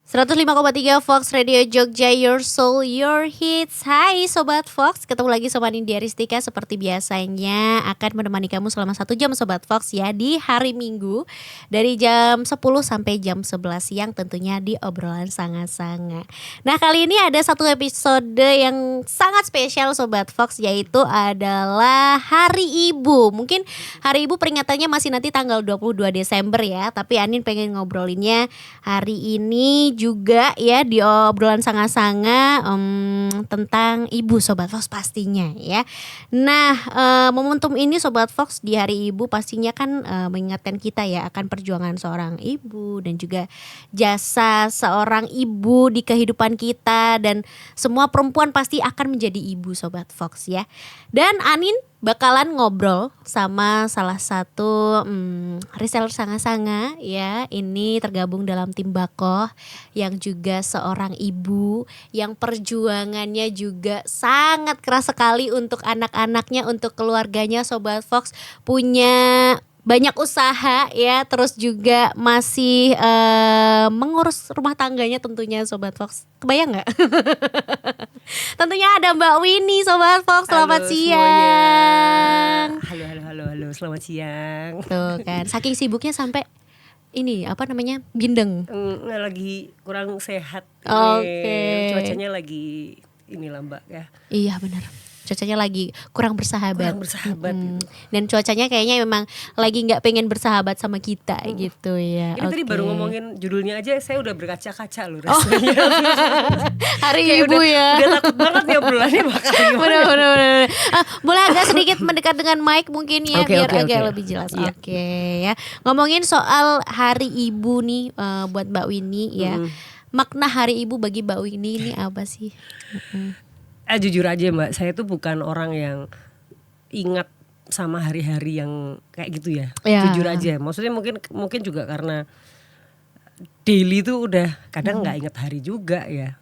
105,3 Fox Radio Jogja, your soul, your hits. Hai Sobat Fox, ketemu lagi sama Nindya Ristika. Seperti biasanya akan menemani kamu selama 1 jam Sobat Fox ya, di hari Minggu dari jam 10 sampai jam 11 siang, tentunya di obrolan sanga-sanga. Nah, kali ini ada satu episode yang sangat spesial Sobat Fox, yaitu adalah Hari Ibu. Mungkin Hari Ibu peringatannya masih nanti tanggal 22 Desember ya, tapi Anin pengen ngobrolinnya hari ini juga ya di obrolan sanga-sanga tentang ibu Sobat Fox pastinya ya. Nah, momentum ini Sobat Fox di Hari Ibu pastinya kan mengingatkan kita ya akan perjuangan seorang ibu dan juga jasa seorang ibu di kehidupan kita, dan semua perempuan pasti akan menjadi ibu Sobat Fox ya. Dan Anin bakalan ngobrol sama salah satu reseller sanga-sanga ya. Ini tergabung dalam tim Bakoh, yang juga seorang ibu yang perjuangannya juga sangat keras sekali untuk anak-anaknya, untuk keluarganya Sobat Fox. Punya banyak usaha ya, terus juga masih mengurus rumah tangganya tentunya Sobat Fox. Kebayang gak? Tentunya ada Mbak Winnie Sobat Fox. Selamat siang. Halo, selamat siang. Tuh kan, saking sibuknya sampai ini apa namanya, bindeng. Lagi kurang sehat. Oke. Cuacanya lagi inilah Mbak ya. Iya benar. Cuacanya lagi kurang bersahabat. Gitu. Dan cuacanya kayaknya memang lagi nggak pengen bersahabat sama kita gitu ya. Ini tadi baru ngomongin judulnya aja saya udah berkaca-kaca loh Oh. rasanya. Hari Ibu ya. Udah takut banget nih obrolannya bakal gimana. Benar. Boleh agak sedikit mendekat dengan mic mungkin ya, biar agak lebih jelas. Iya. Oke ya. Ngomongin soal Hari Ibu nih buat Mbak Winnie ya. Makna Hari Ibu bagi Mbak Winnie ini apa sih? Jujur aja Mbak, saya tuh bukan orang yang ingat sama hari-hari yang kayak gitu ya. Jujur aja, maksudnya mungkin juga karena daily tuh udah kadang nggak inget hari juga ya.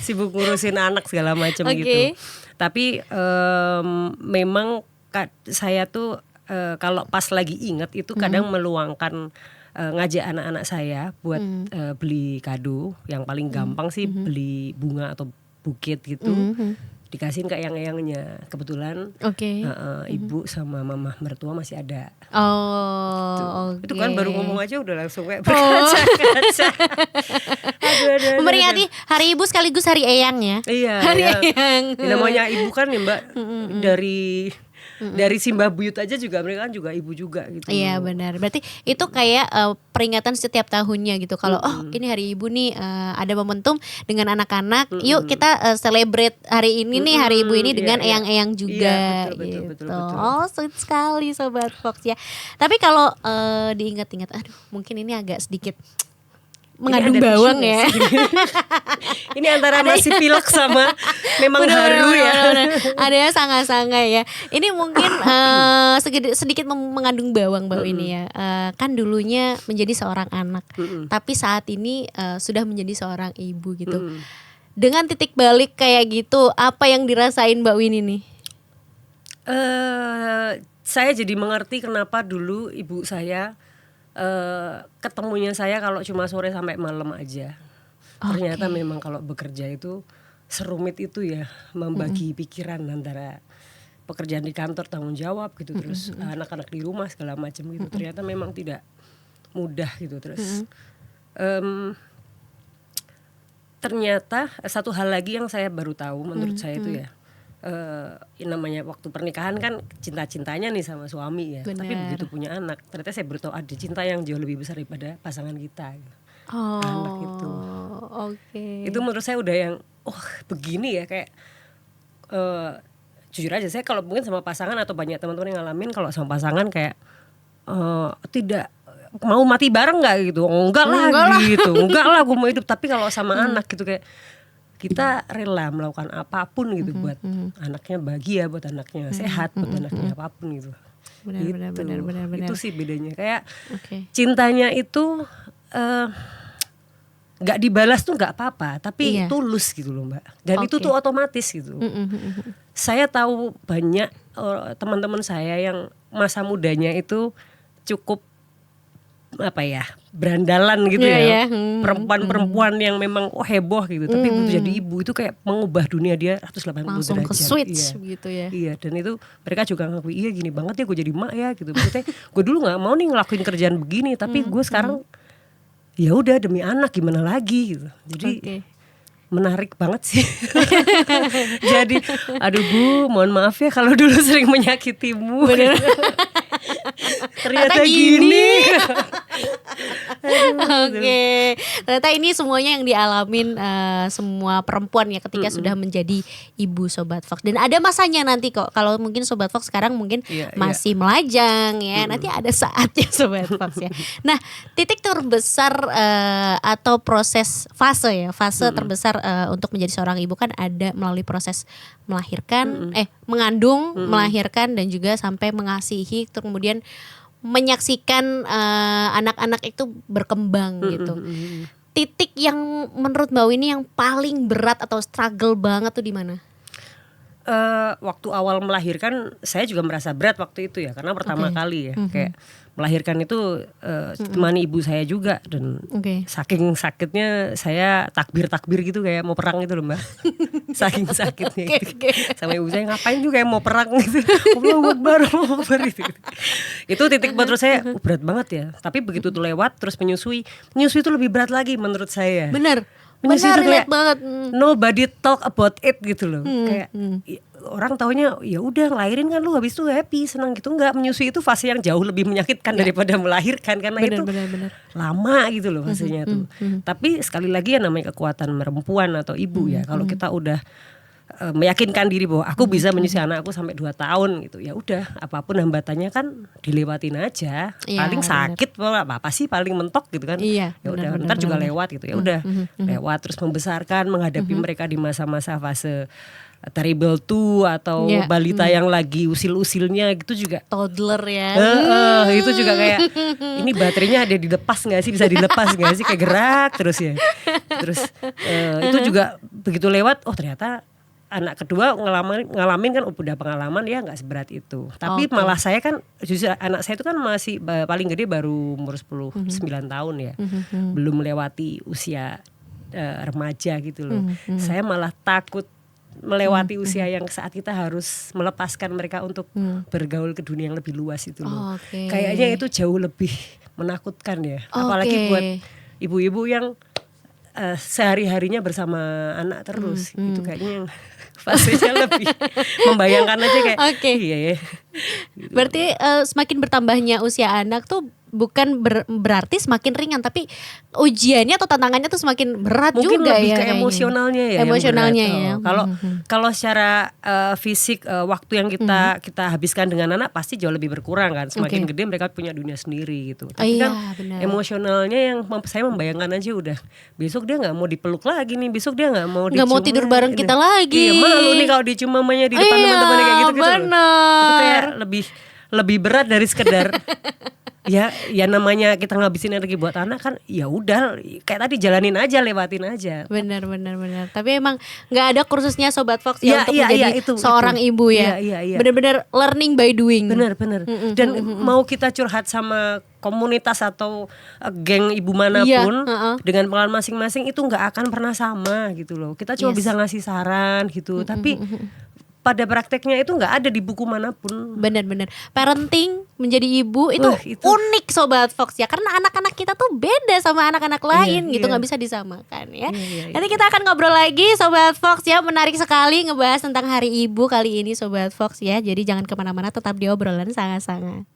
Sibuk ngurusin anak segala macam gitu. Tapi memang saya tuh kalau pas lagi inget itu kadang meluangkan ngajak anak-anak saya buat beli kado. Yang paling gampang sih beli bunga atau buket gitu, dikasihin ke eyang-eyangnya. Kebetulan ibu sama mama mertua masih ada. Itu kan baru ngomong aja udah langsung kayak berkaca-kaca. Aduh. Memperingati Hari Ibu sekaligus Hari Eyang ya. Iya. Hari Eyang. Namanya ibu kan ya Mbak, dari simbah buyut aja juga mereka kan juga ibu juga gitu. Iya benar. Berarti itu kayak peringatan setiap tahunnya gitu. Kalau ini Hari Ibu nih, ada momentum dengan anak-anak, yuk kita celebrate hari ini nih, Hari Ibu ini dengan eyang-eyang juga. Betul. Oh, sweet sekali Sobat Fox ya. Tapi kalau diingat-ingat, aduh mungkin ini agak sedikit mengandung bawang ya. Ini antara masih pilek sama memang haru ya. Ada sanga-sanga ya. Ini mungkin sedikit mengandung bawang Mbak ini ya. Kan dulunya menjadi seorang anak, tapi saat ini sudah menjadi seorang ibu gitu. Dengan titik balik kayak gitu, apa yang dirasain Mbak Winnie nih? Saya jadi mengerti kenapa dulu ibu saya ketemunya saya kalau cuma sore sampai malam aja. Ternyata memang kalau bekerja itu serumit itu ya, membagi pikiran antara pekerjaan di kantor, tanggung jawab gitu, terus anak-anak di rumah segala macam gitu. Ternyata memang tidak mudah gitu. Terus ternyata satu hal lagi yang saya baru tahu menurut saya itu ya, namanya waktu pernikahan kan cinta-cintanya nih sama suami ya. Bener. Tapi begitu punya anak, ternyata saya baru tahu ada cinta yang jauh lebih besar daripada pasangan kita gitu. Anak itu. Itu menurut saya udah yang begini ya, kayak jujur aja saya kalau mungkin sama pasangan atau banyak teman-teman yang ngalamin, kalau sama pasangan kayak tidak mau mati bareng nggak gitu, enggak lah gitu, enggak lah gue mau hidup. Tapi kalau sama anak gitu kayak kita rela melakukan apapun gitu buat anaknya bahagia, buat anaknya sehat, buat anaknya apapun gitu. Benar. Itu sih bedanya, kayak cintanya itu nggak dibalas tuh nggak apa-apa, tapi tulus gitu loh Mbak. Dan itu tuh otomatis gitu. Saya tahu banyak teman-teman saya yang masa mudanya itu cukup apa ya, berandalan gitu ya. Perempuan-perempuan yang memang heboh gitu, tapi begitu jadi ibu itu kayak mengubah dunia dia 180 langsung derajat. ke switch gitu ya. Iya, dan itu mereka juga ngakui, iya gini banget ya gue jadi mak ya gitu. Maksudnya gue dulu nggak mau nih ngelakuin kerjaan begini, tapi gue sekarang ya udah demi anak gimana lagi gitu. Jadi menarik banget sih. Jadi aduh Bu, mohon maaf ya kalau dulu sering menyakitimu. Bener. Ternyata gini. Oke, ternyata ini semuanya yang dialamin semua perempuan ya ketika sudah menjadi ibu Sobat Fox. Dan ada masanya nanti kok, kalau mungkin Sobat Fox sekarang mungkin masih melajang ya, nanti ada saatnya Sobat Fox ya. Nah, titik terbesar atau proses fase terbesar untuk menjadi seorang ibu kan ada melalui proses melahirkan, mengandung, melahirkan dan juga sampai mengasihi, kemudian menyaksikan anak-anak itu berkembang gitu. Titik yang menurut Mbak Winnie yang paling berat atau struggle banget tuh di mana? Waktu awal melahirkan saya juga merasa berat waktu itu ya, karena pertama kali ya kayak melahirkan itu temani ibu saya juga, dan saking sakitnya saya takbir gitu kayak mau perang gitu loh Mbak. Saking sakitnya sama ibu saya, ngapain juga kayak mau perang gitu. Allahu Akbar gitu. Itu titik menurut saya berat banget ya. Tapi begitu tuh lewat terus menyusui itu lebih berat lagi menurut saya. Bener kayak banget. Nobody talk about it gitu loh. Kayak orang taunya ya udah ngelahirin kan lu habis itu happy, senang gitu. Enggak, menyusui itu fase yang jauh lebih menyakitkan daripada melahirkan, karena itu lama gitu loh fasenya tuh. Tapi sekali lagi ya namanya kekuatan perempuan atau ibu ya. Kalau kita udah meyakinkan diri bahwa aku bisa menyusui anakku sampai 2 tahun gitu, ya udah apapun hambatannya kan dilewatin aja. Paling sakit apa sih, paling mentok gitu kan. Ya udah ntar juga lewat gitu, ya udah lewat. Terus membesarkan, menghadapi mereka di masa-masa fase terrible tuh atau balita yang lagi usil-usilnya gitu juga, toddler ya. Itu juga kayak ini baterainya ada dilepas nggak sih, bisa dilepas nggak sih, kayak gerak terus ya. Terus itu juga begitu lewat, oh ternyata anak kedua ngalamin kan udah pengalaman ya nggak seberat itu. Tapi malah saya kan justru anak saya itu kan masih paling gede baru umur 9 tahun ya. Belum melewati usia remaja gitu loh. Saya malah takut melewati usia yang saat kita harus melepaskan mereka untuk bergaul ke dunia yang lebih luas itu loh. Kayaknya itu jauh lebih menakutkan ya. Apalagi buat ibu-ibu yang sehari-harinya bersama anak terus. Itu kayaknya yang fasenya lebih membayangkan aja kayak iya ya. Gitu. Berarti semakin bertambahnya usia anak tuh bukan berarti semakin ringan, tapi ujiannya atau tantangannya tuh semakin berat. Mungkin juga lebih ya. Mungkin lebih ke emosionalnya ya. Emosionalnya ya. Kalau secara fisik waktu yang kita habiskan dengan anak pasti jauh lebih berkurang kan. Semakin gede mereka punya dunia sendiri gitu. Tapi kan emosionalnya yang saya membayangkan aja udah besok dia nggak mau dipeluk lagi nih, besok dia nggak mau tidur bareng kita lagi. Iya, malu nih kalau dicium mamanya di depan teman-temannya kayak gitu. Itu kayak lebih berat dari sekedar ya namanya kita ngabisin energi buat anak kan, ya udah kayak tadi jalanin aja, lewatin aja. Benar. Tapi emang nggak ada kursusnya Sobat Fox ya untuk menjadi seorang ibu ya. Benar-benar learning by doing. Benar. Dan mau kita curhat sama komunitas atau geng ibu manapun dengan pengalaman masing-masing itu nggak akan pernah sama gitu loh. Kita cuma bisa ngasih saran gitu, tapi pada prakteknya itu nggak ada di buku manapun. Benar. Parenting menjadi ibu itu unik Sobat Fox ya, karena anak-anak kita tuh beda sama anak-anak lain gitu, nggak bisa disamakan ya. Nanti kita akan ngobrol lagi Sobat Fox ya, menarik sekali ngebahas tentang Hari Ibu kali ini Sobat Fox ya. Jadi jangan kemana-mana, tetap di obrolan sangat-sangat.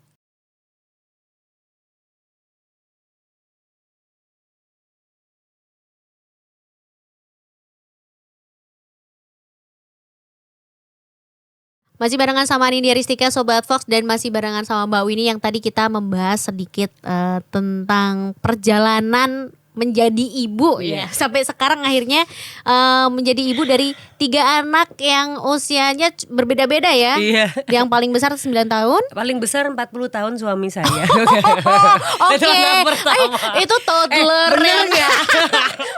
Masih barengan sama Nindya Ristika Sobat Fox, dan masih barengan sama Mbak Winnie yang tadi kita membahas sedikit tentang perjalanan menjadi ibu ya. Sampai sekarang akhirnya menjadi ibu dari 3 anak yang usianya berbeda-beda ya. Yang paling besar 9 tahun. Paling besar 40 tahun suami saya. Oke. Itu toddler ya.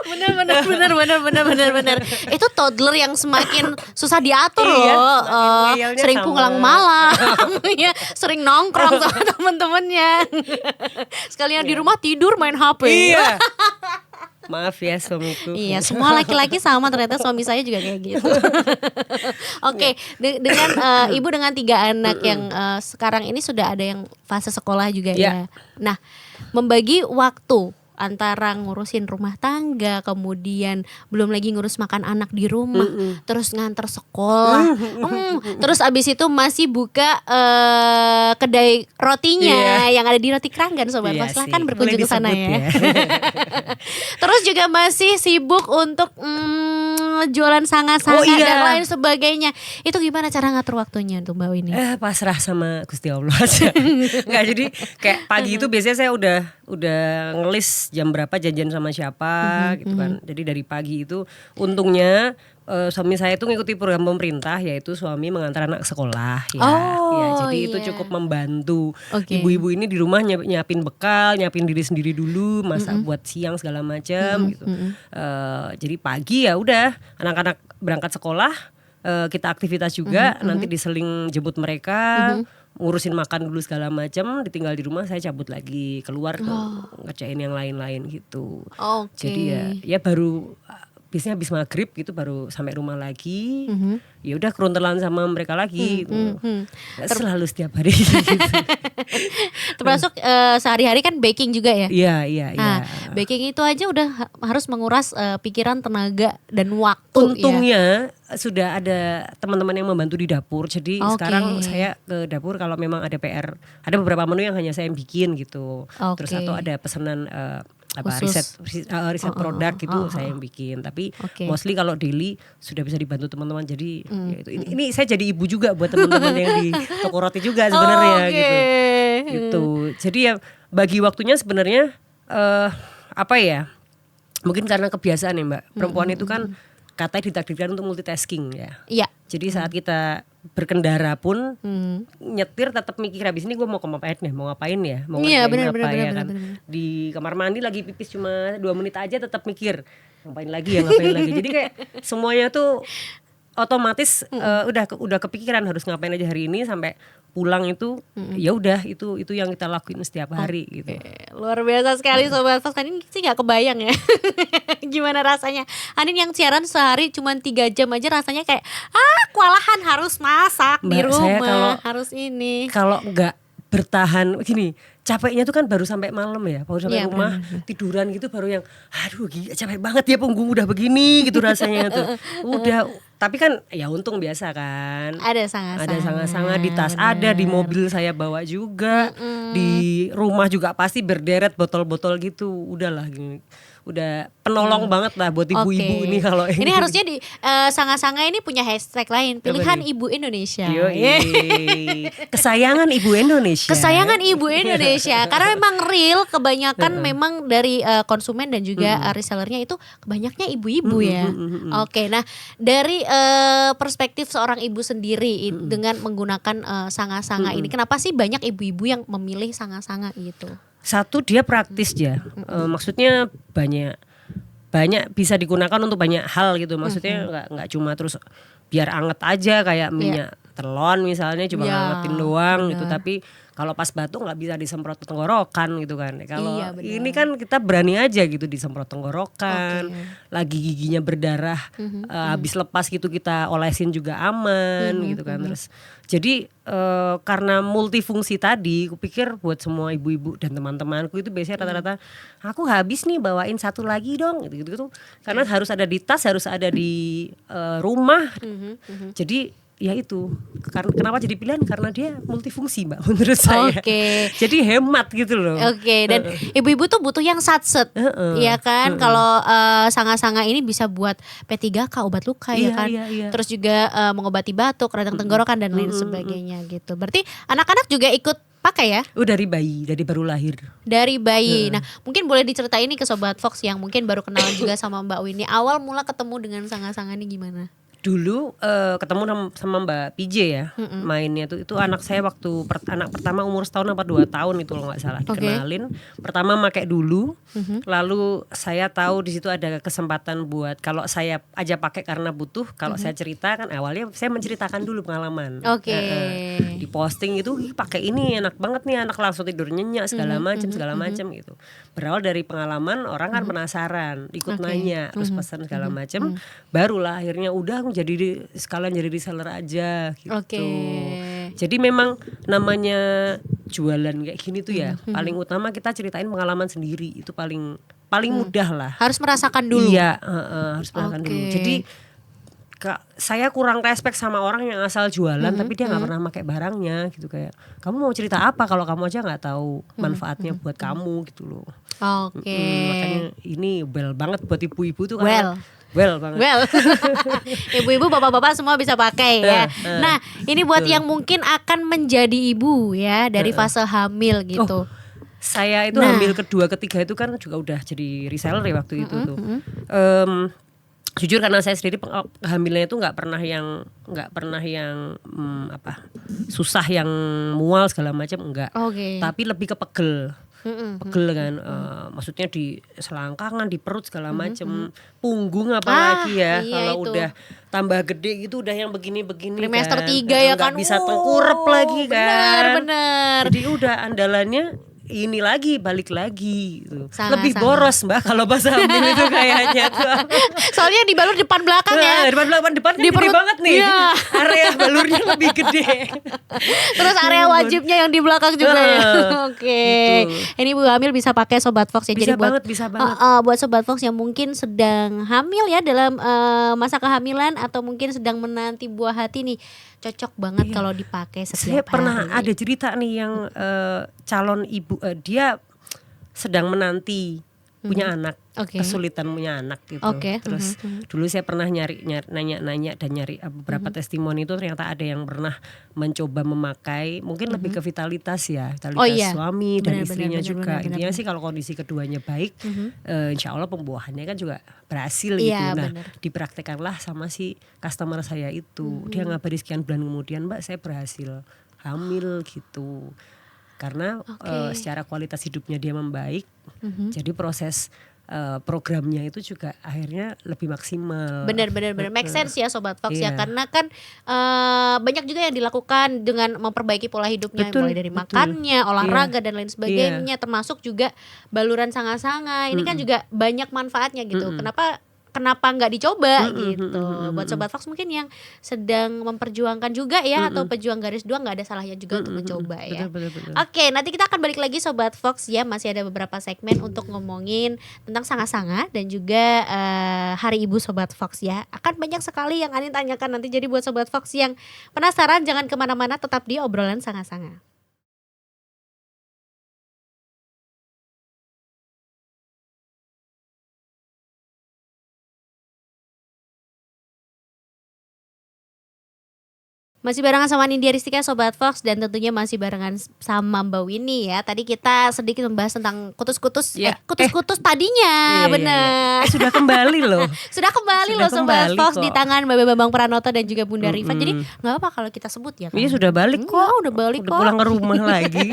Benar. Itu toddler yang semakin susah diatur loh. Sering pulang malam. Sering nongkrong sama temen-temennya. Sekalian di rumah tidur main HP. Iya. Maaf ya suamiku. Iya, semua laki-laki sama, ternyata suami saya juga kayak gitu. Oke, dengan ibu dengan 3 anak yang sekarang ini sudah ada yang fase sekolah juga ya. Nah, membagi waktu antara ngurusin rumah tangga, kemudian belum lagi ngurus makan anak di rumah, terus nganter sekolah, terus abis itu masih buka kedai rotinya yang ada di Roti Kranggan, Sobat Fox, silahkan berkunjung ke sana ya. Terus juga masih sibuk untuk jualan sanga-sanga dan lain sebagainya. Itu gimana cara ngatur waktunya untuk Mbak Winnie? Pasrah sama Gusti Allah aja. Nggak, jadi kayak pagi itu biasanya saya udah ngelis jam berapa janjian sama siapa gitu kan. Jadi dari pagi itu untungnya suami saya itu ngikuti program pemerintah, yaitu suami mengantar anak ke sekolah ya. Jadi itu cukup membantu. Ibu-ibu ini di rumah nyiapin bekal, nyiapin diri sendiri dulu, masak buat siang segala macam gitu. Jadi pagi ya udah anak-anak berangkat sekolah, kita aktivitas juga, nanti diseling jemput mereka, ngurusin makan dulu segala macam, ditinggal di rumah, saya cabut lagi keluar ngerjain yang lain-lain gitu. Jadi ya baru biasanya habis maghrib gitu baru sampai rumah lagi. Ya udah keruntelan sama mereka lagi gitu. Selalu setiap hari gitu. Termasuk sehari-hari kan baking juga ya? Iya. Baking itu aja udah harus menguras pikiran, tenaga dan waktu. Untungnya sudah ada teman-teman yang membantu di dapur. Jadi sekarang saya ke dapur kalau memang ada PR. Ada beberapa menu yang hanya saya yang bikin gitu. Terus atau ada pesanan riset produk gitu saya yang bikin. Tapi mostly kalau daily sudah bisa dibantu teman-teman. Jadi ya itu. Ini saya jadi ibu juga buat teman-teman yang di toko roti juga sebenarnya gitu. Jadi ya bagi waktunya sebenarnya apa ya? Mungkin karena kebiasaan ya Mbak. Perempuan itu kan katanya ditakdirkan untuk multitasking ya. Iya. Jadi saat kita berkendara pun nyetir tetap mikir habis ini gue mau ngapain ya, mau ngapain ya, mau ngapain apa ya kan. Di kamar mandi lagi pipis cuma 2 menit aja tetap mikir ngapain lagi. Jadi kayak semuanya tuh otomatis udah kepikiran harus ngapain aja hari ini sampai pulang itu ya udah itu yang kita lakuin setiap hari gitu. Luar biasa sekali Sobat Fox. Anin sih nggak kebayang ya gimana rasanya. Anin yang siaran sehari cuma 3 jam aja rasanya kayak kewalahan harus masak di rumah, harus ini. Kalau nggak bertahan gini, capeknya tuh kan baru sampai malam ya, baru sampai rumah tiduran gitu baru yang aduh capek banget ya punggung udah begini gitu rasanya tuh. Udah, tapi kan ya untung biasa kan. Ada sanga-sanga di tas ada, di mobil saya bawa juga, di rumah juga pasti berderet botol-botol gitu. Udahlah gini. Udah penolong banget lah buat ibu-ibu ini kalau ini harusnya di sanga-sanga ini punya hashtag lain, pilihan Ibu Indonesia. Kesayangan Ibu Indonesia. Kesayangan Ibu Indonesia. Karena memang real kebanyakan memang dari konsumen dan juga resellernya itu kebanyaknya ibu-ibu ya. Oke, nah dari perspektif seorang ibu sendiri dengan menggunakan sanga-sanga ini, kenapa sih banyak ibu-ibu yang memilih sanga-sanga gitu? Satu, dia praktis ya, maksudnya banyak bisa digunakan untuk banyak hal gitu. Maksudnya nggak cuma terus biar anget aja kayak minyak telon misalnya cuma ngangetin doang gitu. Tapi kalau pas batuk nggak bisa disemprot ke tenggorokan gitu kan. Kalau ini kan kita berani aja gitu disemprot tenggorokan. Lagi giginya berdarah, habis lepas gitu kita olesin juga aman gitu kan. Terus jadi karena multifungsi tadi, kupikir buat semua ibu-ibu dan teman-temanku itu biasanya rata-rata aku habis nih bawain satu lagi dong gitu. Karena harus ada di tas, harus ada di rumah. Jadi ya itu kenapa jadi pilihan karena dia multifungsi Mbak menurut saya. Oke. Jadi hemat gitu loh. Oke, dan ibu-ibu tuh butuh yang satset, ya kan? Kalau sanga-sanga ini bisa buat P3K obat luka ya kan? Iya. Terus juga mengobati batuk, radang tenggorokan dan lain sebagainya gitu. Berarti anak-anak juga ikut pakai ya? Dari bayi, dari baru lahir. Dari bayi. Nah, mungkin boleh diceritain nih ke Sobat Fox yang mungkin baru kenalan juga sama Mbak Winnie. Awal mula ketemu dengan sanga-sanga ini gimana? Dulu ketemu sama Mbak PJ ya, mainnya tuh itu anak saya waktu anak pertama umur 1 apa 2 tahun itu kalau nggak salah dikenalin. Pertama pakai dulu, lalu saya tahu di situ ada kesempatan buat kalau saya aja pakai karena butuh, kalau saya cerita kan awalnya saya menceritakan dulu pengalaman. Di posting itu pakai ini enak banget nih, anak langsung tidur nyenyak segala macam gitu. Berawal dari pengalaman orang kan penasaran, ikut nanya, terus pesan segala macam, barulah akhirnya udah jadi sekalian jadi reseller aja gitu. Jadi memang namanya jualan kayak gini tuh ya, paling utama kita ceritain pengalaman sendiri, itu paling mudah lah. Harus merasakan dulu. Iya, harus merasakan dulu. Jadi saya kurang respect sama orang yang asal jualan tapi dia nggak pernah pakai barangnya gitu, kayak kamu mau cerita apa kalau kamu aja nggak tahu manfaatnya buat kamu gitu loh. Makanya ini well banget buat ibu-ibu tuh karena well banget. Ibu-ibu, bapak-bapak semua bisa pakai ya. Nah, ini buat yang mungkin akan menjadi ibu ya dari fase hamil gitu. Saya itu hamil kedua ketiga itu kan juga udah jadi reseller ya waktu itu tuh. Jujur karena saya sendiri hamilnya itu nggak pernah yang susah yang mual segala macam enggak. Tapi lebih ke pegel kan, maksudnya di selangkangan, di perut segala macam, punggung apalagi ya. Kalau udah tambah gede gitu udah yang begini-begini trimester kan, 3 ya kan, nggak bisa tengkurap lagi kan. Bener. Jadi udah andalannya ini lagi, balik lagi gitu. Lebih boros Mbak kalau pas hamil itu kayaknya tuh. Soalnya dibalur depan belakang ya. Depan kan gede banget nih. Iya. Area balurnya lebih gede. Terus area wajibnya yang di belakang juga ya. Gitu. Ini ibu hamil bisa pakai Sobat Fox ya. Bisa jadi bisa banget. Buat Sobat Fox yang mungkin sedang hamil ya dalam masa kehamilan atau mungkin sedang menanti buah hati nih, cocok banget kalau dipakai setiap hari. Saya pernah ada cerita nih yang calon ibu, dia sedang menanti punya anak, kesulitan punya anak gitu. Terus dulu saya pernah nanya-nanya dan nyari beberapa testimoni itu, ternyata ada yang pernah mencoba memakai, mungkin lebih ke vitalitas ya, vitalitas suami dan istrinya juga. Intinya sih kalau kondisi keduanya baik, insya Allah pembuahannya kan juga berhasil gitu. Nah, dipraktekanlah sama si customer saya itu. Dia ngabari sekian bulan kemudian, Mbak saya berhasil hamil gitu. Karena secara kualitas hidupnya dia membaik, jadi proses programnya itu juga akhirnya lebih maksimal. Benar, make sense ya Sobat Fox ya, karena kan banyak juga yang dilakukan dengan memperbaiki pola hidupnya, mulai dari makannya, olahraga dan lain sebagainya, termasuk juga baluran sanga-sanga. Ini kan juga banyak manfaatnya gitu. Kenapa nggak dicoba gitu. Buat Sobat Fox mungkin yang sedang memperjuangkan juga ya, atau pejuang garis 2, nggak ada salahnya juga untuk mencoba ya. Oke, nanti kita akan balik lagi Sobat Fox ya, masih ada beberapa segmen untuk ngomongin tentang sanga-sanga dan juga Hari Ibu Sobat Fox ya. Akan banyak sekali yang Anin tanyakan nanti, jadi buat Sobat Fox yang penasaran jangan kemana-mana, tetap di obrolan sanga-sanga. Masih barengan sama Nindya Ristika Sobat Fox, dan tentunya masih barengan sama Mbak Winnie ya. Tadi kita sedikit membahas tentang kutus-kutus kutus-kutus tadinya. Benar. Sudah kembali loh. Sudah kembali loh Sobat Fox di tangan Mbak Bambang Pranoto dan juga Bunda Rifa. Jadi enggak apa-apa kalau kita sebut ya kan. Iya sudah balik kok. Udah balik kok. Udah pulang ke rumah lagi.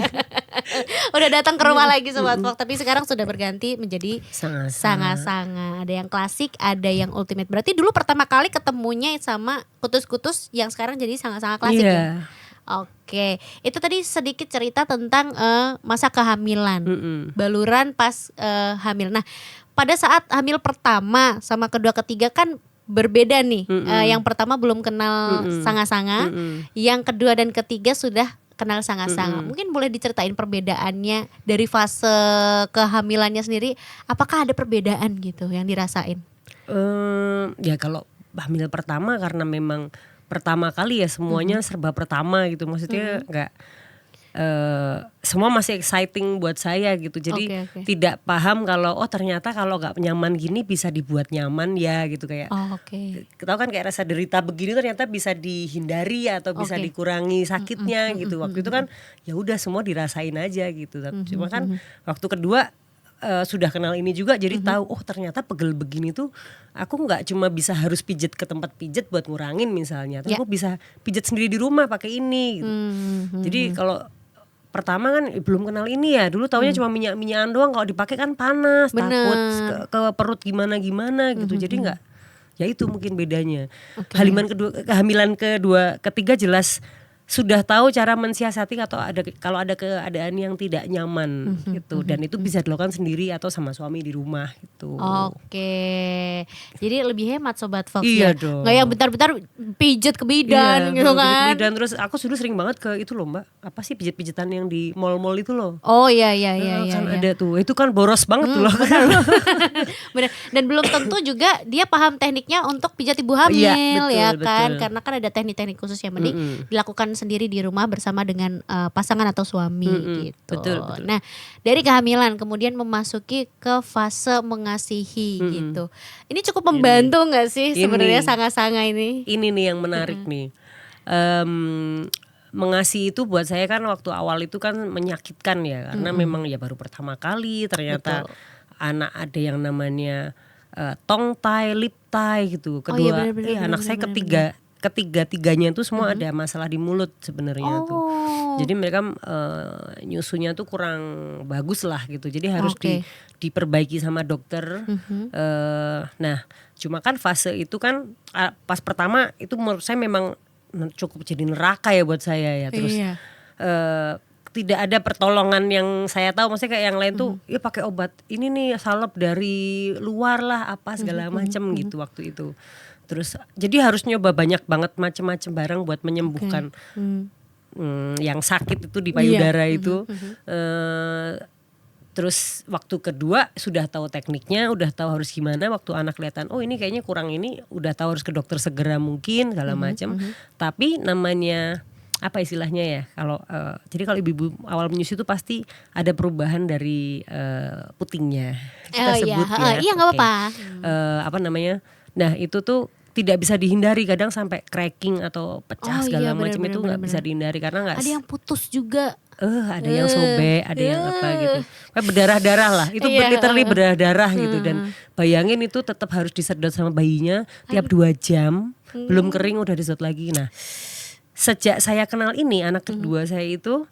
Udah datang ke rumah lagi Sobat Fox, tapi sekarang sudah berganti menjadi sanga-sanga. Ada yang klasik, ada yang ultimate. Berarti dulu pertama kali ketemunya sama kutus-kutus yang sekarang jadi sanga-sanga klasik ya. Oke, itu tadi sedikit cerita tentang masa kehamilan, baluran pas hamil. Nah, pada saat hamil pertama sama kedua ketiga kan berbeda nih. Yang pertama belum kenal sanga-sanga, yang kedua dan ketiga sudah kenal sanga-sanga. Mungkin boleh diceritain perbedaannya dari fase kehamilannya sendiri. Apakah ada perbedaan gitu yang dirasain? Ya kalau hamil pertama karena memang pertama kali ya, semuanya serba pertama gitu, maksudnya nggak semua masih exciting buat saya gitu. Jadi tidak paham kalau ternyata kalau nggak nyaman gini bisa dibuat nyaman ya gitu, kayak tahu kan kayak rasa derita begini ternyata bisa dihindari atau bisa dikurangi sakitnya gitu. Waktu itu kan ya udah semua dirasain aja gitu. Cuma kan waktu kedua sudah kenal ini juga, jadi tahu ternyata pegel begini tuh aku nggak cuma bisa harus pijet ke tempat pijet buat ngurangin misalnya, tapi aku bisa pijet sendiri di rumah pakai ini gitu. Jadi kalau pertama kan belum kenal ini ya, dulu taunya cuma minyak-minyakan doang, kalau dipakai kan panas, takut ke perut gimana gitu. Jadi nggak, ya itu mungkin bedanya. Kehamilan ketiga jelas sudah tahu cara mensiasati atau kalau ada keadaan yang tidak nyaman gitu, dan itu bisa dilakukan sendiri atau sama suami di rumah gitu. Jadi lebih hemat Sobat Fox iya ya. Dong. Nggak yang bentar-bentar pijet ke bidan gitu kan. Dan terus aku dulu sering banget ke itu loh Mbak, apa sih pijet-pijetan yang di mall-mall itu loh. Iya. Kan ada tuh, itu kan boros banget tuh loh. Bener. Dan belum tentu juga dia paham tekniknya untuk pijat ibu hamil, betul. Karena kan ada teknik-teknik khusus yang mending dilakukan sendiri di rumah bersama dengan pasangan atau suami gitu. Betul. Nah, dari kehamilan kemudian memasuki ke fase mengasihi gitu. Ini cukup membantu nggak sih sebenarnya sanga-sanga ini? Ini nih yang menarik nih. Mengasihi itu buat saya kan waktu awal itu kan menyakitkan ya, karena memang ya baru pertama kali ternyata anak ada yang namanya tongue tie, lip tie gitu. Kedua, anak saya ketiga-tiganya itu semua ada masalah di mulut sebenarnya tuh. Jadi mereka nyusunya tuh kurang bagus lah gitu. Jadi harus diperbaiki sama dokter. Nah, cuma kan fase itu kan pas pertama itu menurut saya memang cukup jadi neraka ya buat saya ya. Terus tidak ada pertolongan yang saya tahu, maksudnya kayak yang lain tuh ya pakai obat ini nih, salep dari luar lah apa segala macam gitu waktu itu. Terus jadi harus nyoba banyak banget macam-macam barang buat menyembuhkan yang sakit itu di payudara itu. Terus waktu kedua sudah tahu tekniknya, udah tahu harus gimana. Waktu anak kelihatan ini kayaknya kurang ini, udah tahu harus ke dokter segera mungkin segala macam. Tapi namanya apa istilahnya ya, kalau jadi kalau ibu-ibu awal menyusui itu pasti ada perubahan dari putingnya kita sebut ya. Iya nggak apa-apa. Apa namanya? Nah itu tuh tidak bisa dihindari, kadang sampai cracking atau pecah segala macam itu nggak bisa dihindari karena nggak. Ada yang putus juga. Ada yang sobek, ada yang apa gitu. Kayak berdarah-darah lah. Itu literally berdarah-darah gitu, dan bayangin itu tetap harus disedot sama bayinya tiap 2 jam. Belum kering udah disedot lagi. Nah, sejak saya kenal ini anak kedua saya itu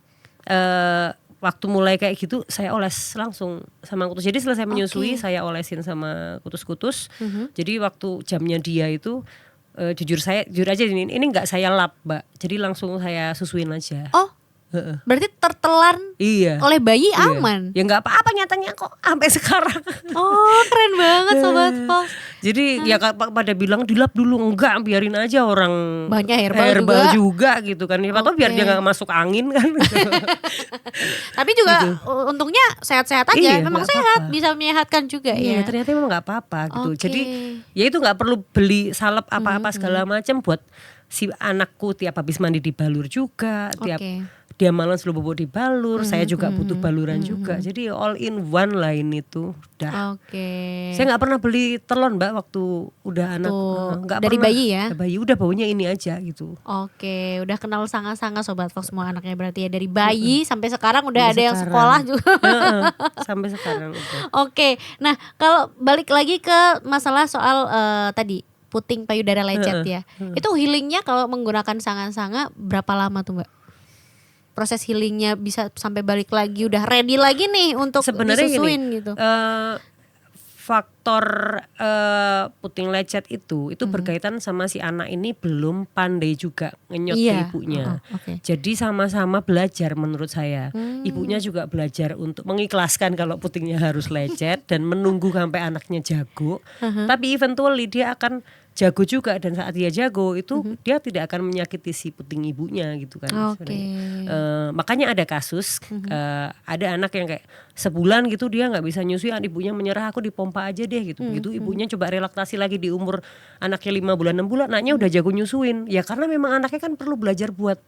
waktu mulai kayak gitu saya oles langsung sama kutus. Jadi selesai menyusui saya olesin sama kutus-kutus. Jadi waktu jamnya dia itu jujur aja ini nggak saya lap Mbak. Jadi langsung saya susuin aja. Berarti tertelan oleh bayi aman? Ya nggak apa-apa nyatanya kok sampai sekarang. Keren banget Sobat Fox. Jadi ya pada bilang dilap dulu, enggak, biarin aja orang banyak herbal juga gitu kan. Atau biar dia nggak masuk angin kan. Tapi juga untungnya sehat-sehat aja. Memang sehat, bisa menyehatkan juga ya. Ternyata memang nggak apa-apa gitu. Jadi ya itu nggak perlu beli salep apa-apa segala macam buat si anakku. Tiap habis mandi dibalur juga, tiap dia malam selalu bobo dibalur, saya juga butuh baluran juga. Jadi all in one lah ini tuh. Udah. Saya nggak pernah beli telon Mbak waktu udah anak. Nggak dari pernah. Bayi ya? Bayi udah baunya ini aja gitu. Udah kenal sanga-sanga Sobat Fox semua anaknya berarti ya, dari bayi sampai sekarang udah ada yang sekolah juga. Sampai sekarang. Nah kalau balik lagi ke masalah soal tadi puting payudara lecet ya. Itu healingnya kalau menggunakan sanga-sanga berapa lama tuh Mbak? Proses healingnya bisa sampai balik lagi udah ready lagi nih untuk disusuin gitu. Faktor puting lecet itu berkaitan sama si anak ini belum pandai juga ngenyot ke ibunya. Jadi sama-sama belajar menurut saya. Ibunya juga belajar untuk mengikhlaskan kalau putingnya harus lecet dan menunggu sampai anaknya jago. Tapi eventually dia akan jago juga, dan saat dia jago itu dia tidak akan menyakiti si puting ibunya gitu kan. Makanya ada kasus ada anak yang kayak sebulan gitu dia nggak bisa nyusui, ibunya menyerah, aku dipompa aja deh deh gitu. Begitu ibunya coba relaksasi lagi di umur anaknya 5 bulan 6 bulan, anaknya udah jago nyusuin. Ya karena memang anaknya kan perlu belajar buat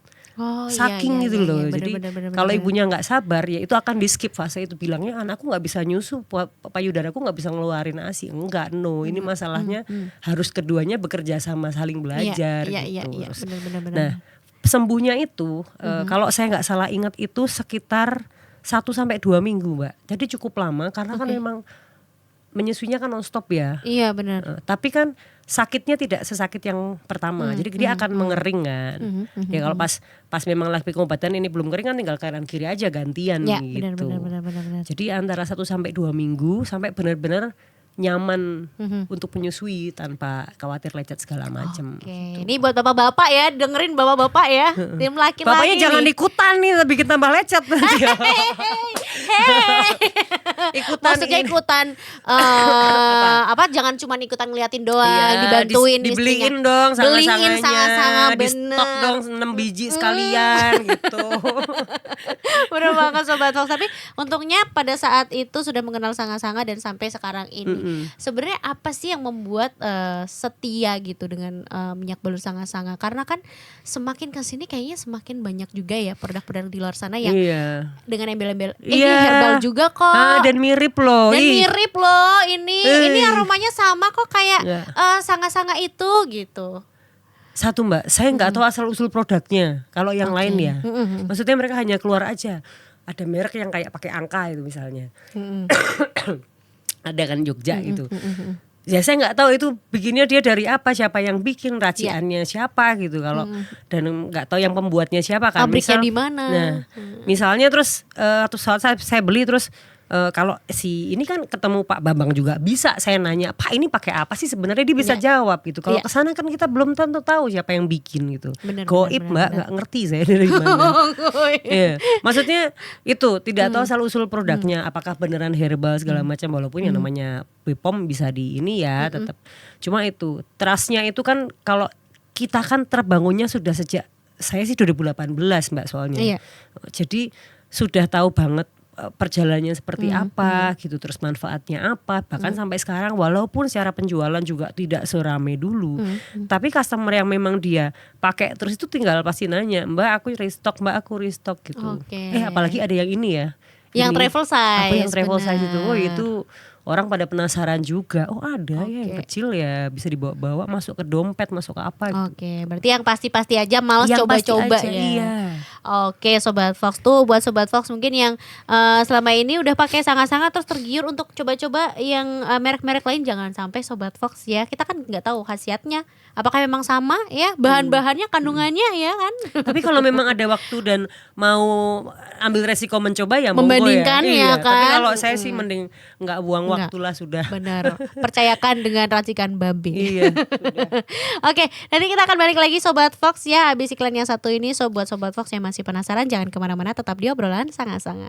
saking gitu loh. Jadi kalau ibunya nggak sabar ya itu akan di skip fase itu, bilangnya anakku nggak bisa nyusu, payudaraku nggak bisa ngeluarin ASI. Enggak, no, ini masalahnya harus keduanya bekerja sama, saling belajar gitu. Bener. Nah, sembuhnya itu kalau saya nggak salah ingat itu sekitar 1-2 minggu, Mbak. Jadi cukup lama karena kan memang menyusuinya kan non-stop ya. Iya benar. Tapi kan sakitnya tidak sesakit yang pertama. Jadi dia akan mengering kan. Ya kalau pas memang lagi pengobatan ini belum kering kan tinggal kanan kiri aja gantian gitu. Benar. Jadi antara 1-2 minggu sampai benar-benar nyaman untuk menyusui tanpa khawatir lecet segala macam. Oke. Ini buat bapak-bapak ya, dengerin bapak-bapak ya. Tim laki-laki. Bapaknya jangan ikutan nih, bikin tambah lecet nanti. Ikutan. Maksudnya ikutan apa? Jangan cuma ikutan ngeliatin doang, dibantuin dibeliin dong beliin sanga-sanganya, di bener. stok dong 6 biji sekalian gitu. Bener banget Sobat Fox. Tapi untungnya pada saat itu sudah mengenal sanga-sanga dan sampai sekarang ini. Sebenarnya apa sih yang membuat setia gitu dengan minyak balut sanga-sanga? Karena kan semakin kesini kayaknya semakin banyak juga ya produk-produk di luar sana yang dengan embel-embel ini herbal juga kok. Dan mirip loh. Mirip loh ini aromanya sama kok kayak sanga-sanga itu gitu. Satu Mbak, saya nggak tahu asal usul produknya. Kalau yang lain ya, maksudnya mereka hanya keluar aja. Ada merek yang kayak pakai angka itu misalnya. Ada kan Jogja gitu. Ya saya nggak tahu itu bikinnya dia dari apa, siapa yang bikin, raciannya siapa gitu. Kalau dan nggak tahu yang pembuatnya siapa kan. Pabriknya di mana? Nah, misalnya terus saat saya beli terus kalau si ini kan ketemu Pak Bambang juga bisa saya nanya, Pak ini pakai apa sih sebenarnya, dia bisa jawab gitu. Kalau kesana kan kita belum tentu tahu siapa yang bikin gitu. Goib Mbak, nggak ngerti saya dari mana. Maksudnya itu tidak tahu asal usul produknya, apakah beneran herbal segala macam, walaupun yang namanya BPOM bisa di ini ya tetap. Cuma itu trustnya itu kan kalau kita kan terbangunnya sudah sejak saya sih 2018 Mbak soalnya. Jadi sudah tahu banget perjalanannya seperti apa gitu, terus manfaatnya apa, bahkan sampai sekarang walaupun secara penjualan juga tidak serame dulu, tapi customer yang memang dia pakai terus itu tinggal pasti nanya, Mbak aku restock gitu. Apalagi ada yang ini ya, yang travel size. Apa yang travel size itu? Oh itu orang pada penasaran juga. Oh ada ya yang kecil ya, bisa dibawa-bawa masuk ke dompet, masuk ke apa gitu. Berarti yang pasti-pasti aja malas coba-coba ya. Iya. Sobat Fox tuh, buat Sobat Fox mungkin yang selama ini udah pakai sanga-sanga terus tergiur untuk coba-coba yang merek-merek lain, jangan sampai Sobat Fox ya. Kita kan nggak tahu khasiatnya, apakah memang sama ya bahan-bahannya, kandungannya ya kan. Tapi kalau memang ada waktu dan mau ambil resiko mencoba ya membandingkannya kan. Tapi kalau saya sih mending nggak buang waktulah sudah. Benar. Percayakan dengan racikan babi. Iya. Oke, nanti kita akan balik lagi Sobat Fox ya. Habis iklan yang satu ini, buat Sobat Fox yang masih penasaran jangan kemana-mana, tetap di obrolan sanga-sanga.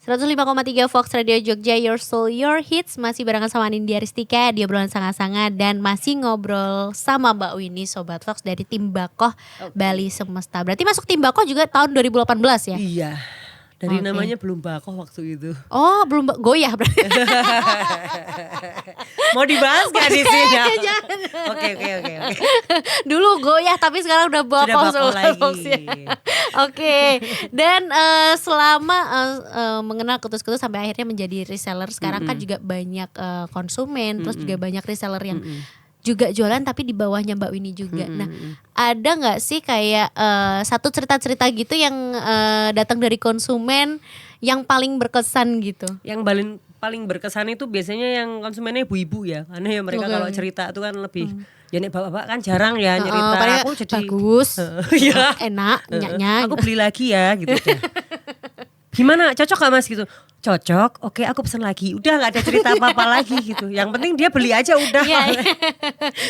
.3 Fox Radio Jogja, Your Soul, Your Hits. Masih barengan sama Nindya Ristika di obrolan sanga-sanga, dan masih ngobrol sama Mbak Winnie Sobat Fox dari tim Bakoh Bali Semesta. Berarti masuk tim Bakoh juga tahun 2018 ya? Iya. Dari namanya belum Bakoh waktu itu. Oh, belum goyah berarti. Mau dibahas gak di sini? Oke. Dulu goyah tapi sekarang udah Bakoh lagi. Oke. Dan selama mengenal Ketus-Ketus sampai akhirnya menjadi reseller, sekarang kan juga banyak konsumen, terus juga banyak reseller yang juga jualan tapi di bawahnya Mbak Winnie juga. Nah, ada nggak sih kayak satu cerita-cerita gitu yang datang dari konsumen yang paling berkesan gitu? Yang paling berkesan itu biasanya yang konsumennya ibu-ibu ya, karena ya mereka kalau cerita itu kan lebih ya nek bapak-bapak kan jarang ya cerita. Aku jadi bagus, enak, nyaknya. Aku beli lagi ya gitu. Gimana, cocok gak Mas gitu? cocok, oke aku pesen lagi. Udah nggak ada cerita apa-apa lagi gitu. Yang penting dia beli aja udah.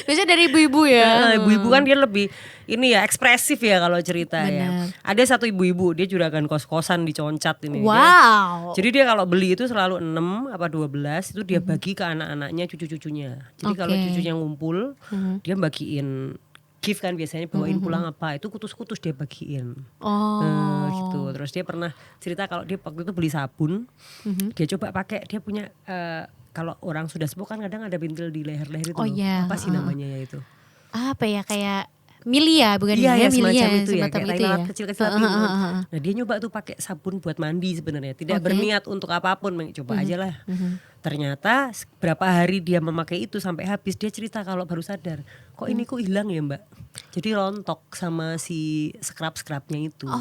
Biasanya dari ibu-ibu ya. Ibu-ibu kan dia lebih ini ya ekspresif ya kalau cerita. Bener. Ya. Ada satu ibu-ibu dia juragan kos-kosan di Concat ini. Wow. Jadi dia kalau beli itu selalu 6 apa 12 itu dia bagi ke anak-anaknya, cucu-cucunya. Jadi kalau cucunya ngumpul, dia bagiin gift kan biasanya bawain pulang apa itu kutus-kutus dia bagiin. Gitu. Terus dia pernah cerita kalau dia waktu itu beli sabun, dia coba pakai, dia punya kalau orang sudah sepuh kan kadang ada bintil di leher-leher itu. Apa sih namanya ya itu? Apa ya, kayak milia bukan? Iya, milia semacam itu ya, kayak itu lalat ya. kecil-kecil. Nah dia nyoba tuh pakai sabun buat mandi sebenarnya, tidak berniat untuk apapun, coba aja lah. Ternyata berapa hari dia memakai itu sampai habis, dia cerita kalau baru sadar, kok ini kok hilang ya mbak. Jadi rontok sama si scrub-scrubnya itu.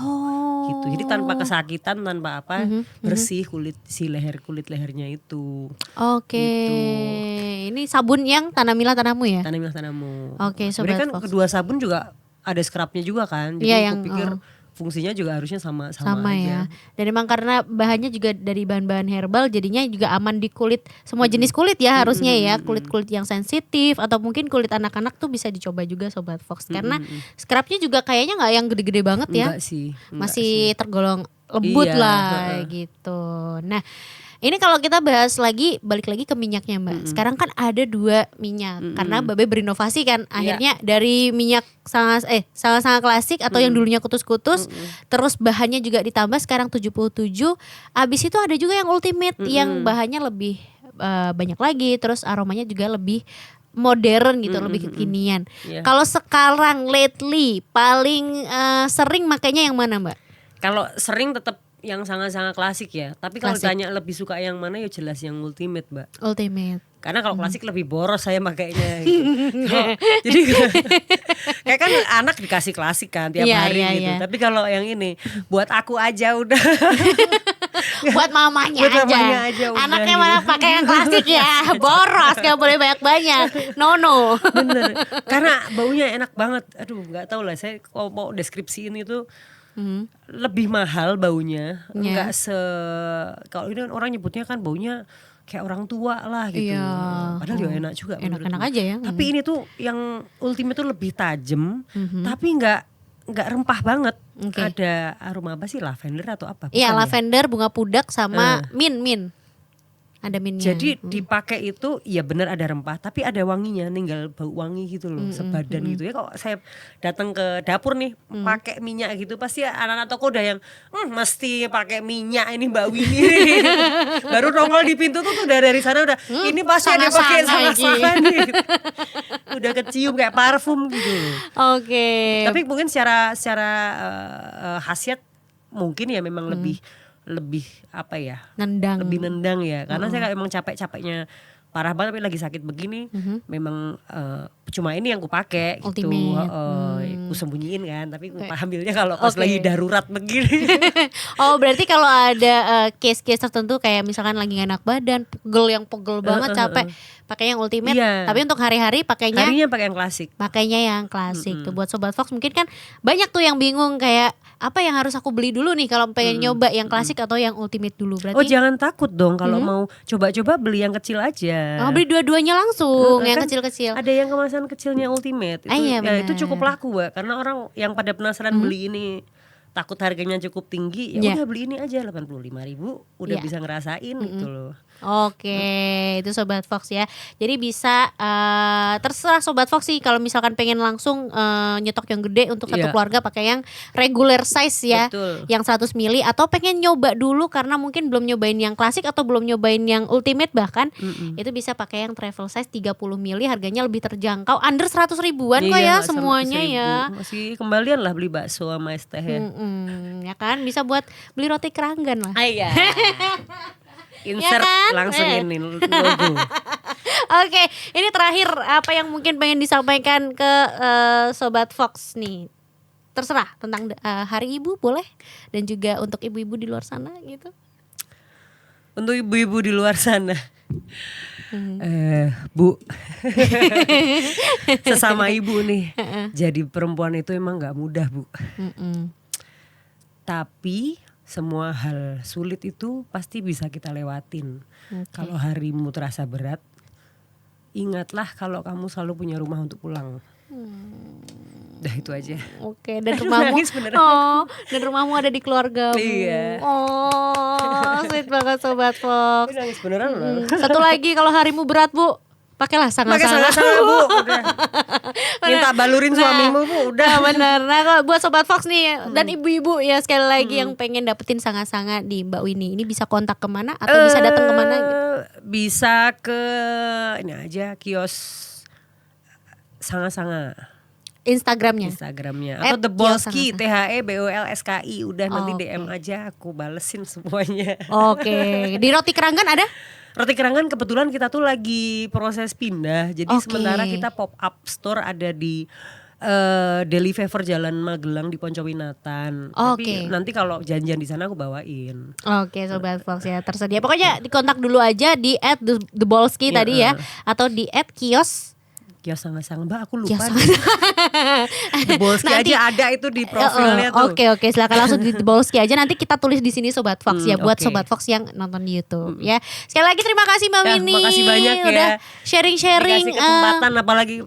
Gitu. Jadi tanpa kesakitan, tanpa apa, bersih kulit lehernya itu. Gitu. Ini sabun yang Tanamilah Tanahmu ya? Tanamilah Tanahmu. Sobat kan Fox. kedua sabun juga ada scrubnya juga kan. Jadi aku pikir fungsinya juga harusnya sama sama aja. Ya. Dan emang karena bahannya juga dari bahan-bahan herbal, jadinya juga aman di kulit, semua jenis kulit ya harusnya ya. Kulit-kulit yang sensitif atau mungkin kulit anak-anak tuh bisa dicoba juga Sobat Fox. Karena scrubnya juga kayaknya gak yang gede-gede banget ya. Enggak sih. Masih tergolong lembut lah gitu. Nah ini kalau kita bahas lagi, balik lagi ke minyaknya mbak. Sekarang kan ada 2 minyak. Karena Babe berinovasi kan. Akhirnya dari minyak sangat klasik atau yang dulunya kutus-kutus. Terus bahannya juga ditambah sekarang 77. Abis itu ada juga yang ultimate. Yang bahannya lebih banyak lagi. Terus aromanya juga lebih modern gitu, lebih kekinian. Kalau sekarang lately paling sering makanya yang mana mbak? Kalau sering tetap yang sangat-sangat klasik ya. Tapi kalau ditanya lebih suka yang mana ya jelas yang ultimate mbak. Ultimate. Karena kalau klasik lebih boros saya makainya gitu. Jadi kayak kan anak dikasih klasik kan tiap hari gitu. Tapi kalau yang ini buat aku aja udah. Buat mamanya aja udah, anaknya gitu. Malah pakai yang klasik ya. Boros, gak boleh banyak-banyak. No. Bener. Karena baunya enak banget. Aduh gak tahu lah, saya kalau mau deskripsiin itu lebih mahal baunya. Enggak kalau ini orang nyebutnya kan baunya kayak orang tua lah gitu. Padahal ya enak juga. Enak-enak aja ya. Tapi ini tuh yang ultimate tuh lebih tajam, tapi nggak rempah banget. Ada aroma apa sih, lavender atau apa? Iya lavender, bunga pudak sama mint. Ada mintnya. Jadi dipakai itu ya benar ada rempah, tapi ada wanginya, ninggal bau wangi gitu loh, sebadan gitu ya. Kalau saya datang ke dapur nih pakai minyak gitu, pasti anak-anak toko udah yang mesti pakai minyak ini Mbak Winnie. Baru nongol di pintu tuh udah dari sana udah ini pasti ada pakai sama-sama nih. Udah kecium kayak parfum gitu. Tapi mungkin secara khasiat mungkin ya memang lebih apa ya, lebih nendang ya, karena saya emang capeknya parah banget tapi lagi sakit begini, memang cuma ini yang ku pakai gitu, ku sembunyiin kan, tapi ku hamilnya kalau pas lagi darurat begini. Berarti kalau ada case-case tertentu kayak misalkan lagi gak enak badan, pegel banget, capek, pakai yang ultimate. Tapi untuk hari-hari harinya pakai yang klasik. Tuh buat Sobat Fox mungkin kan banyak tuh yang bingung kayak apa yang harus aku beli dulu nih kalau pengen nyoba yang klasik atau yang ultimate dulu. Berarti jangan takut dong kalau mau coba-coba beli yang kecil aja. Beli dua-duanya langsung, yang kecil-kecil. Ada yang kemasan kecilnya ultimate itu, itu cukup laku Mbak, karena orang yang pada penasaran beli ini takut harganya cukup tinggi, ya udah beli ini aja 85.000 udah bisa ngerasain gitu loh. Itu Sobat Fox ya. Jadi bisa terserah Sobat Fox sih kalau misalkan pengen langsung nyetok yang gede untuk satu keluarga pakai yang regular size ya. Betul. Yang 100 mili, atau pengen nyoba dulu karena mungkin belum nyobain yang klasik atau belum nyobain yang ultimate bahkan, itu bisa pakai yang travel size 30 mili, harganya lebih terjangkau, under 100 ribuan kok ya semuanya ya. Masih kembalian lah beli bakso sama es teh ya. Ya kan bisa buat beli roti keranggan lah. Insert langsung ini logo. Ini terakhir apa yang mungkin pengen disampaikan ke Sobat Fox nih? Terserah tentang Hari Ibu boleh, dan juga untuk ibu-ibu di luar sana gitu. Untuk ibu-ibu di luar sana, Bu, sesama ibu nih, jadi perempuan itu emang nggak mudah Bu. Tapi semua hal sulit itu pasti bisa kita lewatin. Kalau harimu terasa berat, ingatlah kalau kamu selalu punya rumah untuk pulang. Udah itu aja. Oke, dan rumahmu dan rumahmu ada di keluargamu. Iya. Oh, sweet banget Sobat Fox. Nangis beneran loh. Satu lagi, kalau harimu berat Bu, pakailah sangat-sangat. Bu, udah. Minta balurin suamimu Bu, udah. Bener. Nah, kalau buat Sobat Fox nih dan ibu-ibu ya sekali lagi yang pengen dapetin sangat-sangat di Mbak Winnie, ini bisa kontak kemana atau bisa datang kemana gitu? Bisa ke ini aja, kios Sanga-Sanga. Instagramnya atau The Bolski, Kios THEBOLSKI. Udah nanti DM aja, aku balesin semuanya. Oke. Di Roti Keranggan ada? Roti Keranggan kebetulan kita tuh lagi proses pindah. Jadi sementara kita pop up store ada di Deli Fever Jalan Magelang di Poncowinatan. Tapi nanti kalau janjian di sana aku bawain. Oke, Sobat Fox ya, tersedia. Pokoknya dikontak dulu aja di @thebolski tadi ya, atau di @kios Sanga-Sanga, Mbak, aku lupa. The Bolski aja ada itu di profilnya tuh. Oke, silakan langsung di The Bolski aja. Nanti kita tulis di sini Sobat Fox ya, buat Sobat Fox yang nonton di YouTube ya. Sekali lagi terima kasih Mbak Winnie. Terima kasih banyak ya. Udah sharing-sharing. Dikasih kesempatan,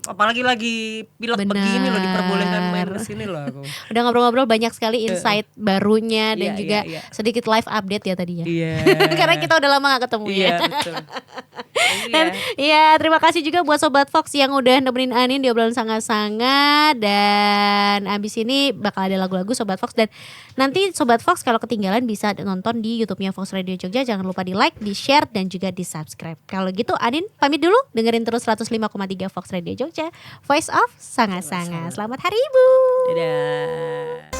apalagi lagi pilek begini loh, diperbolehkan main kesini loh aku. Udah ngobrol-ngobrol banyak sekali insight barunya dan juga sedikit live update ya tadi ya. Iya. Karena kita udah lama gak ketemu ya. Iya, betul. Dan ya terima kasih juga buat Sobat Fox yang udah nemenin Anin di obrolan sangat-sangat. Dan abis ini bakal ada lagu-lagu Sobat Fox. Dan nanti Sobat Fox kalau ketinggalan bisa nonton di YouTube-nya Fox Radio Jogja. Jangan lupa di like, di share, dan juga di subscribe. Kalau gitu Anin pamit dulu. Dengerin terus 105,3 Fox Radio Jogja, Voice of Sangat-Sangat. Selamat hari Ibu. Dadah.